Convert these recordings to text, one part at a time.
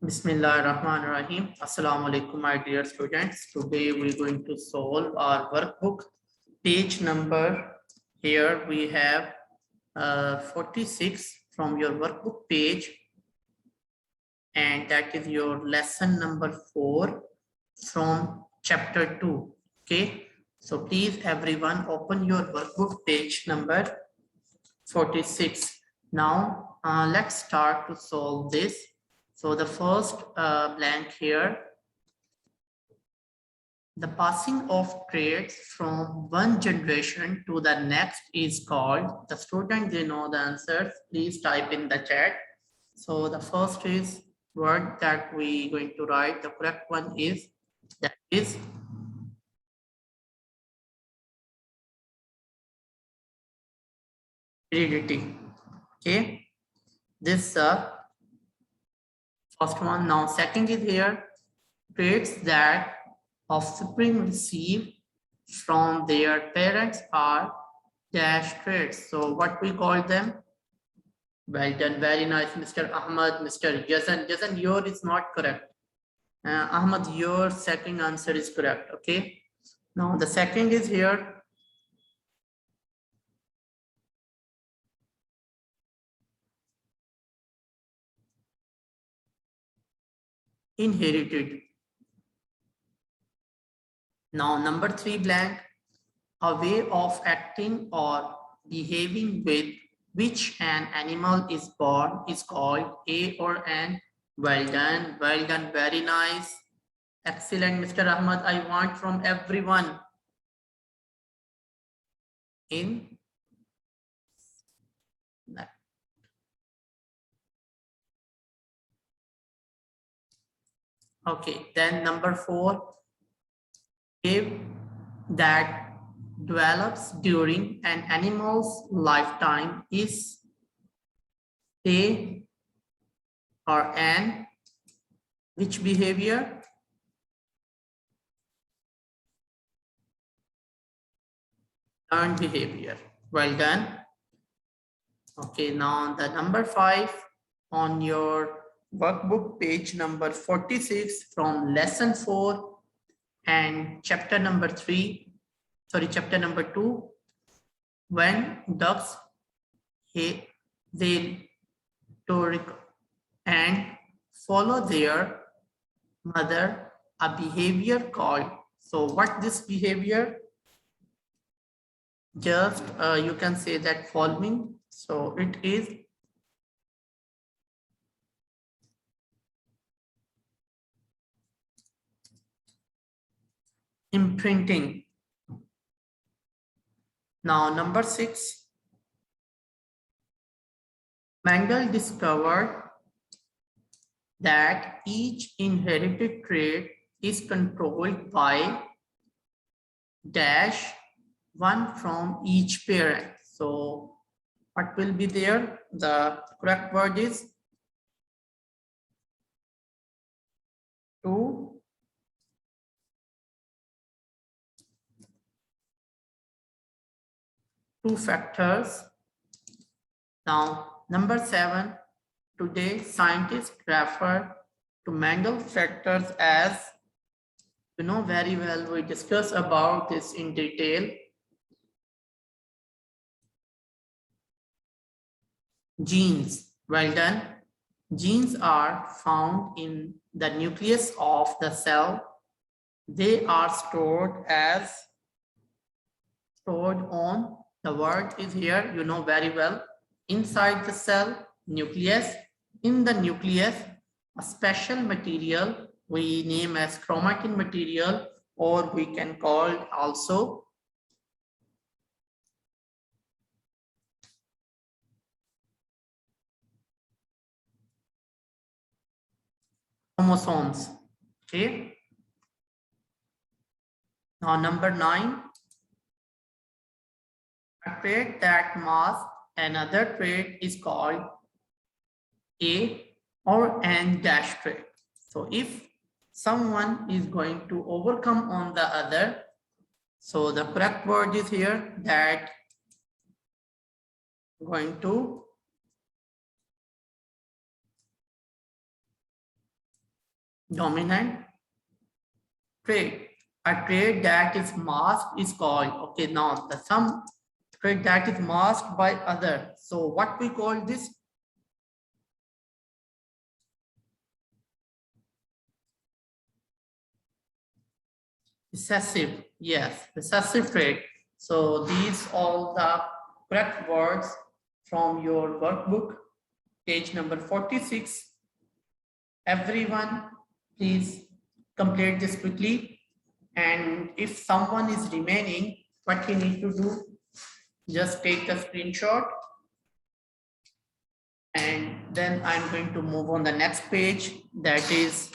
Bismillahirrahmanirrahim. Assalamu alaikum, my dear students. Today we're going to solve our workbook. Page number here we have 46 from your workbook page, and that is your lesson number 4 from chapter 2. Okay, so please everyone open your workbook page number 46. Now let's start to solve this. So the first blank here, the passing of traits from one generation to the next is called. The student, they know the answers. Please type in the chat. So the first is word that we going to write. The correct one is that is heredity. Okay, this first one. Now second is here, traits that offspring receive from their parents are dash traits. So what we call them? Well done, very nice, Mr. Ahmad. Mr. Yazan, your is not correct. Ahmad, your second answer is correct. Okay, now the second is here, inherited. Now number 3 blank, a way of acting or behaving with which an animal is born is called a or an. Well done, very nice, excellent, Mr. Ahmad. I want from everyone in that. Okay, then number 4, wave that develops during an animal's lifetime is a or an which behavior? Learned behavior. Well done. Okay, now the number 5 on your workbook page number 46 from lesson 4 and chapter number 2, when ducks they and follow their mother, a behavior called. So what this behavior? Just you can say that following. So it is imprinting. Now number 6, Mendel discovered that each inherited trait is controlled by dash one from each parent. So what will be there? The correct word is two factors. Now number 7, today scientists refer to Mendel factors as, you know very well, we discussed about this in detail. Genes. Well done. Genes are found in the nucleus of the cell. They are stored on, the word is here, you know very well, inside the cell, nucleus. In the nucleus, a special material we name as chromatin material, or we can call it also chromosomes. Okay. Now number 9, a trait that masks another trait is called a or an dash trait. So if someone is going to overcome on the other, so the correct word is here that going to Dominant trait. A trait that is masked is called, okay, now the some trait that is masked by other. So what we call this? Recessive, yes, recessive trait. So these all the correct words from your workbook, page number 46. Everyone, please complete this quickly. And if someone is remaining, what you need to do, just take a screenshot. And then I'm going to move on the next page, that is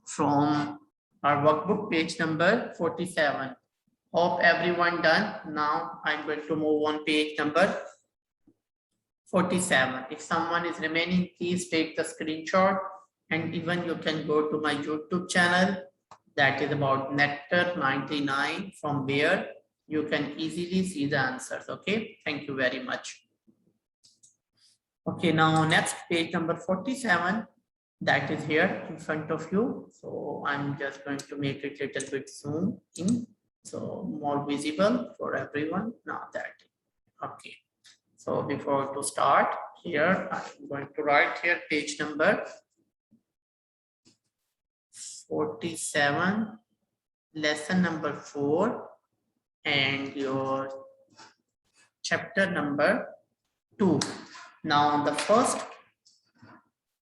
from our workbook, page number 47. Hope everyone done. Now I'm going to move on page number 47. If someone is remaining, please take the screenshot, and even you can go to my YouTube channel, that is about Nectar99, from where you can easily see the answers. Okay, thank you very much. Okay, now next, page number 47, that is here in front of you. So I'm just going to make it a little bit zoom in, so more visible for everyone. Now that, okay. So before to start here, I'm going to write here page number 47, lesson number 4, and your chapter number 2. Now the first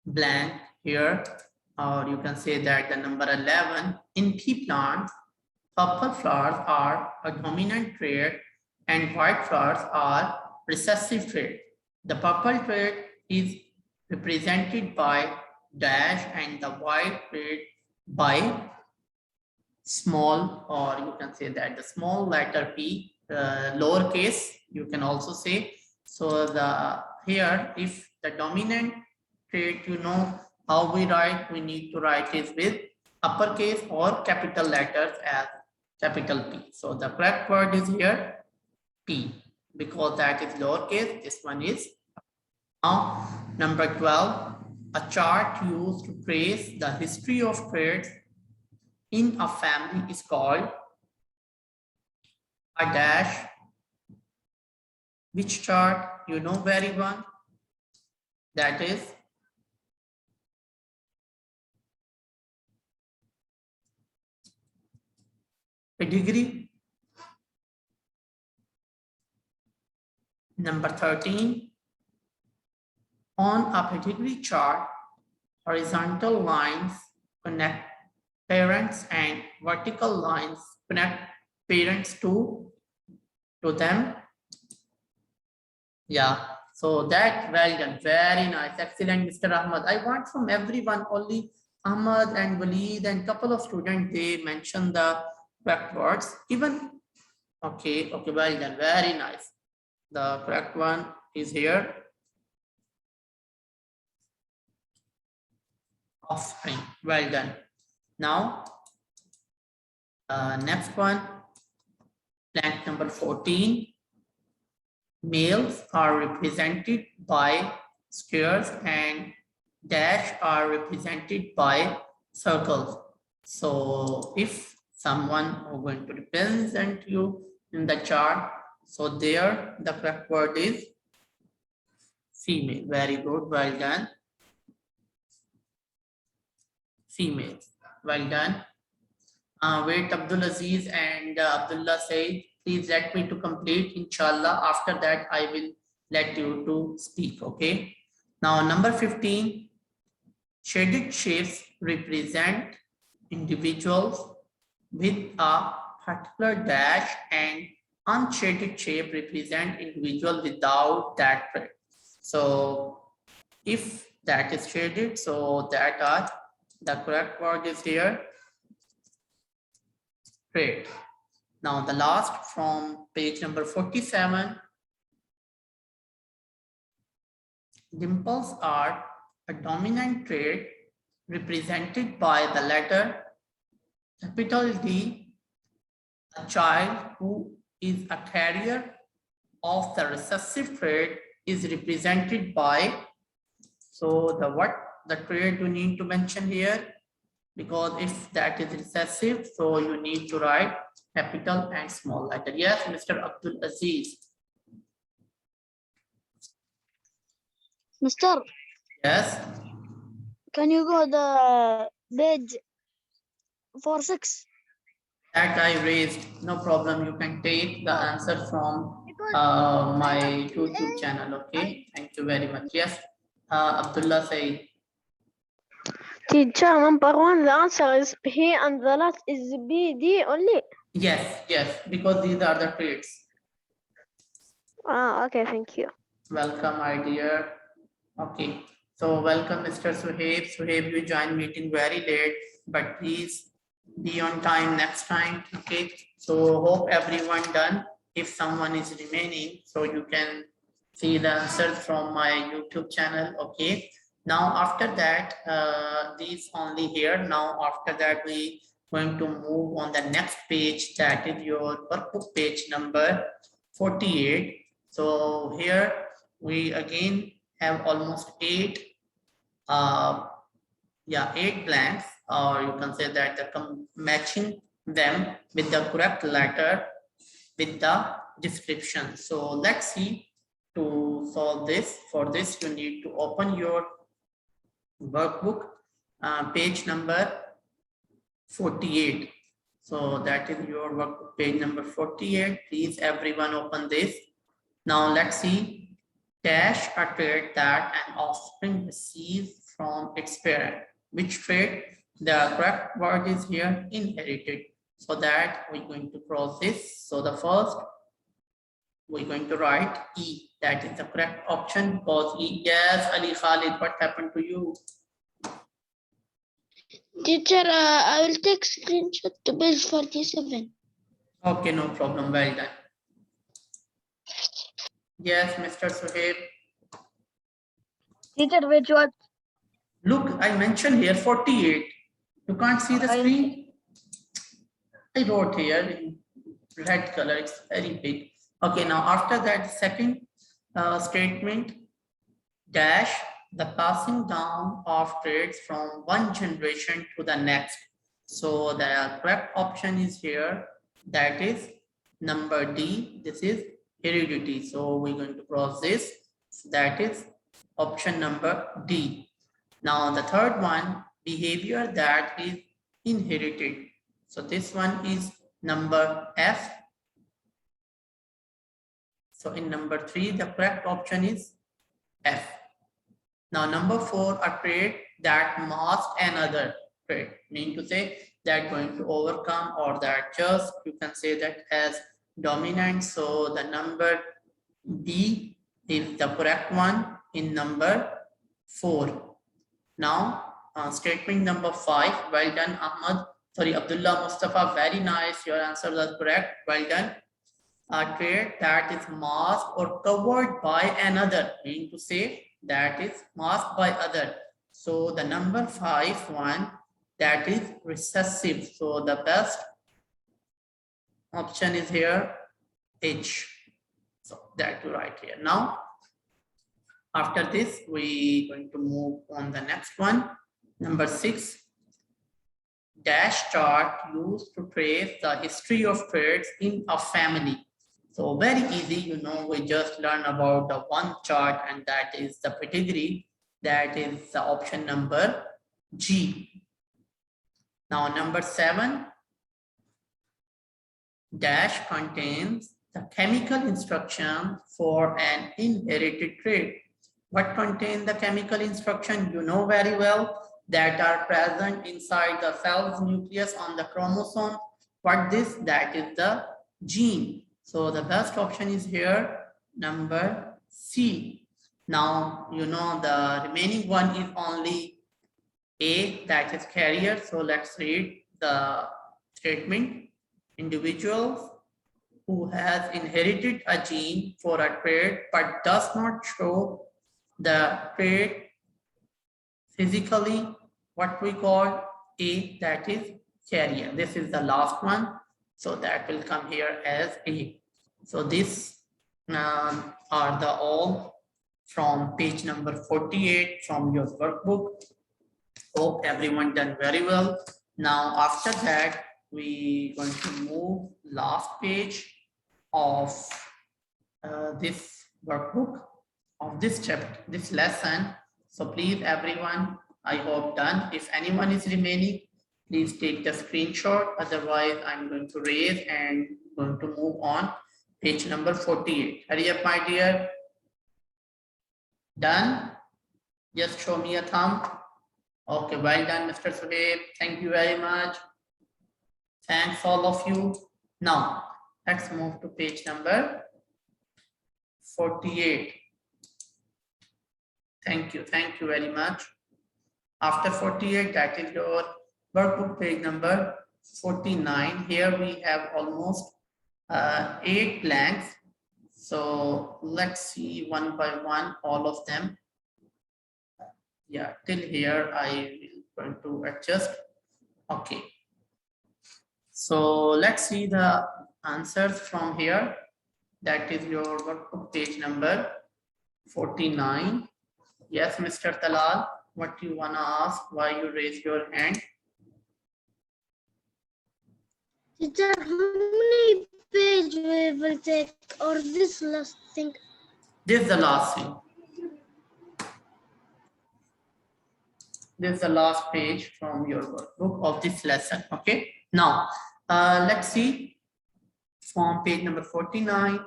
blank here, or you can say that the number 11, in pea plants, purple flowers are a dominant trait and white flowers are recessive trait. The purple trait is represented by dash and the white trait by small, or you can say that the small letter p, lowercase, you can also say. So the here, if the dominant trait, you know how we write, we need to write it with uppercase or capital letters as capital P. So the correct word is here P, because that is lowercase, this one is. Now number 12, a chart used to trace the history of traits in a family is called a dash. Which chart? You know very well, that is pedigree. Number 13, on a pedigree chart, horizontal lines connect parents and vertical lines connect parents to them. Yeah, so that, well done, very nice, excellent, Mr. Ahmad. I want from everyone, only Ahmad and Waleed and couple of students, they mentioned the correct words. Even okay, well done, very nice. The correct one is here, offspring. Well done. Now next one, blank number 14. Males are represented by squares and dash are represented by circles. So if someone is going to represent you in the chart, so there the correct word is female. Very good, well done. Female, well done. Wait, Abdul Aziz and Abdullah said, please let me to complete, inshallah. After that, I will let you to speak, okay? Now, number 15, shaded shapes represent individuals with a particular dash, and unshaded shape represent individual without that trait. So, if that is shaded, so that are the correct word is here. Great. Now the last from page number 47. Dimples are a dominant trait represented by the letter capital D. A child who is a carrier of the recessive trait is represented by, so the what the trait you need to mention here, because if that is recessive, so you need to write capital and small letter. Yes, Mr. Abdul Aziz. Mister, Yes, can you go the page 46? that I raised. No problem. You can take the answer from my YouTube channel. Okay. Thank you very much. Yes, Abdullah Said. Teacher, number one, the answer is P and the last is B, D only. Yes, yes, because these are the traits. Ah, okay, thank you. Welcome, my dear. Okay, so welcome, Mr. Suhaib. Suhaib, you joined meeting very late, but please be on time next time. Okay, so hope everyone done. If someone is remaining, so you can see the answers from my YouTube channel. Okay, now after that, these only here. Now after that, we going to move on the next page, that is your workbook page number 48. So here we again have almost eight blanks, or you can say that the matching them with the correct letter with the description. So let's see to solve this. For this, you need to open your workbook page number 48. So that is your workbook page number 48. Please everyone open this. Now let's see. Dash a trait that an offspring receives from its parent. Which trait? The correct word is here, inherited. So that we're going to cross this. So the first, we're going to write E. That is the correct option because E. Yes, Ali Khalid, what happened to you? Teacher, I will take screenshot to page 47. Okay, no problem. Well done. Yes, Mr. Suhaib. Teacher, which one? Look, I mentioned here 48. You can't see the screen? I wrote here in red color, it's very big. Okay, now after that second statement, dash the passing down of traits from one generation to the next. So the correct option is here, that is number D. This is heredity. So we're going to cross this. So that is option number D. Now the third one, behavior that is inherited. So this one is number F. So in number 3, the correct option is F. Now number 4, a trait that masks another trait. Mean to say that going to overcome, or that just you can say that as dominant. So the number D is the correct one in number 4. Now statement number 5. Well done, Ahmad. Sorry, Abdullah Mustafa. Very nice. Your answers are correct. Well done. A trait that is masked or covered by another. Meaning to say that is masked by other. So the number 5 one, that is recessive. So the best option is here H. So that you write here. Now after this, we going to move on the next one. Number 6. Dash chart used to trace the history of traits in a family. So very easy, you know, we just learned about the one chart, and that is the pedigree. That is the option number G. Now number 7, dash contains the chemical instruction for an inherited trait. What contains the chemical instruction? You know very well, that are present inside the cell's nucleus on the chromosome. What this? That is the gene. So the best option is here, number C. Now, you know, the remaining one is only A, that is carrier. So let's read the statement. Individuals who has inherited a gene for a trait but does not show the trait physically, what we call A, that is carrier. This is the last one. So that will come here as A. So this are the all from page number 48 from your workbook. Hope everyone done very well. Now, after that, we going to move last page of this workbook of this chapter, this lesson. So please, everyone, I hope done. If anyone is remaining, please take the screenshot. Otherwise, I'm going to raise and going to move on. Page number 48. Hurry up, my dear. Done? Just show me a thumb. Okay, well done, Mr. Suhaib. Thank you very much. Thanks, all of you. Now, let's move to page number 48. Thank you very much. After 48, that is your workbook page number 49. Here we have almost 8 blanks. So let's see one by one, all of them. Yeah, till here I will going to adjust. Okay. So let's see the answers from here. That is your workbook page number 49. Yes, Mr. Talal, what you wanna ask? Why you raise your hand? Teacher, how many pages we will take, or this last thing? This is the last thing. This is the last page from your workbook of this lesson. Okay. Now, let's see from page number 49.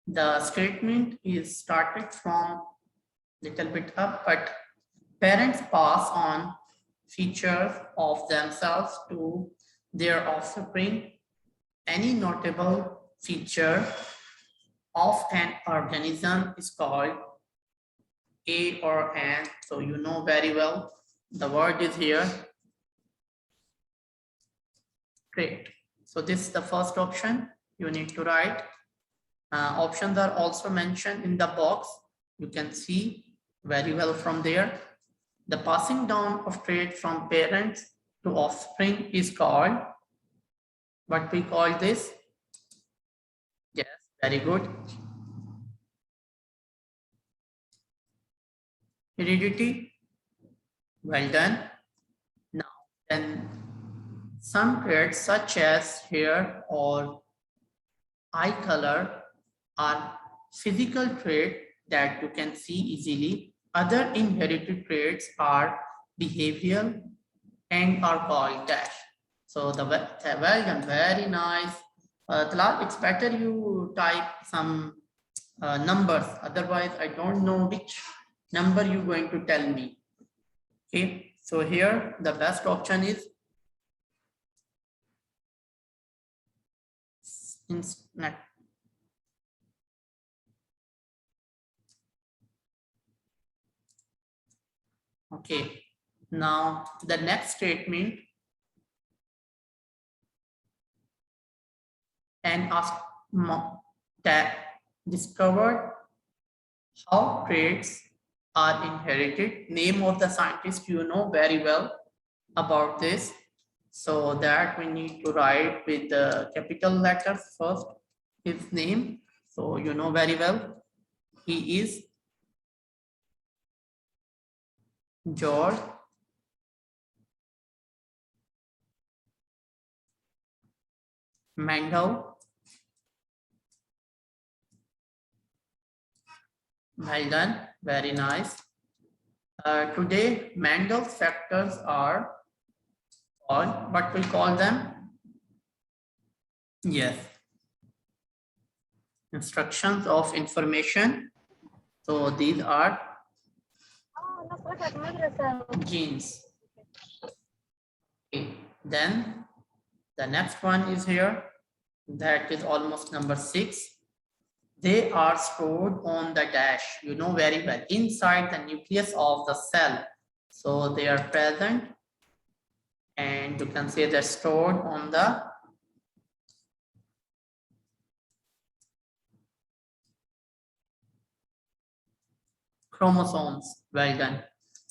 The statement is started from little bit up, but parents pass on features of themselves to their offspring. Any notable feature of an organism is called a or an. So you know very well, the word is here, trait. So this is the first option you need to write. Options are also mentioned in the box. You can see very well from there. The passing down of trait from parents to offspring is called, what we call this? Yes, very good. Heredity. Well done. Now, then some traits such as hair or eye color are physical traits that you can see easily. Other inherited traits are behavioral and are called dash. So the well done, very nice. Talal, it's better you type some numbers. Otherwise, I don't know which number you're going to tell me. Okay, so here the best option is net. Okay, now the next statement, and ask that discovered how traits are inherited. Name of the scientist, you know very well about this. So that we need to write with the capital letters first, his name. So you know very well, he is George Mendel. Well done, very nice. Today, Mendel's factors are called, what we call them? Yes, instructions of information. So these are genes. Okay. Then the next one is here. That is almost number 6. They are stored on the dash. You know very well, inside the nucleus of the cell. So they are present, and you can say they're stored on the chromosomes. Well done.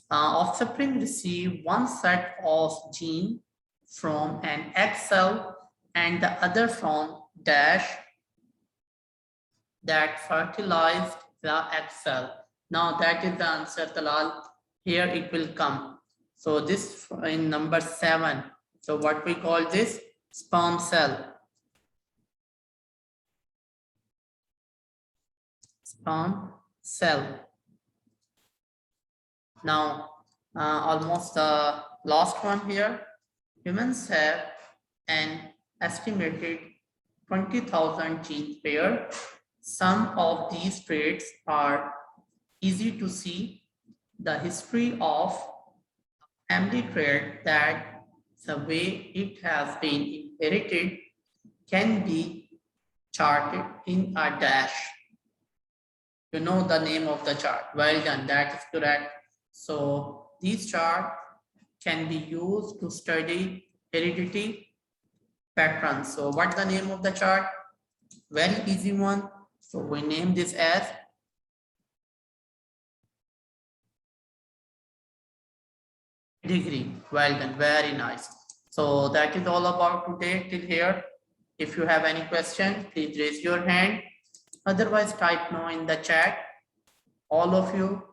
Offspring receive one set of gene from an egg cell and the other from dash that fertilized the egg cell. Now that is the answer, Talal. Here it will come. So this in number 7. So what we call this? Sperm cell. Sperm cell. Now, almost the last one here. Humans have an estimated 20,000 gene pair. Some of these traits are easy to see. The history of family trait that the way it has been inherited can be charted in a dash. You know the name of the chart. Well done, that is correct. So these charts can be used to study heredity patterns. So what's the name of the chart? Very easy one. So we name this as degree. Well done, very nice. So that is all about today till here. If you have any question, please raise your hand. Otherwise, type no in the chat. All of you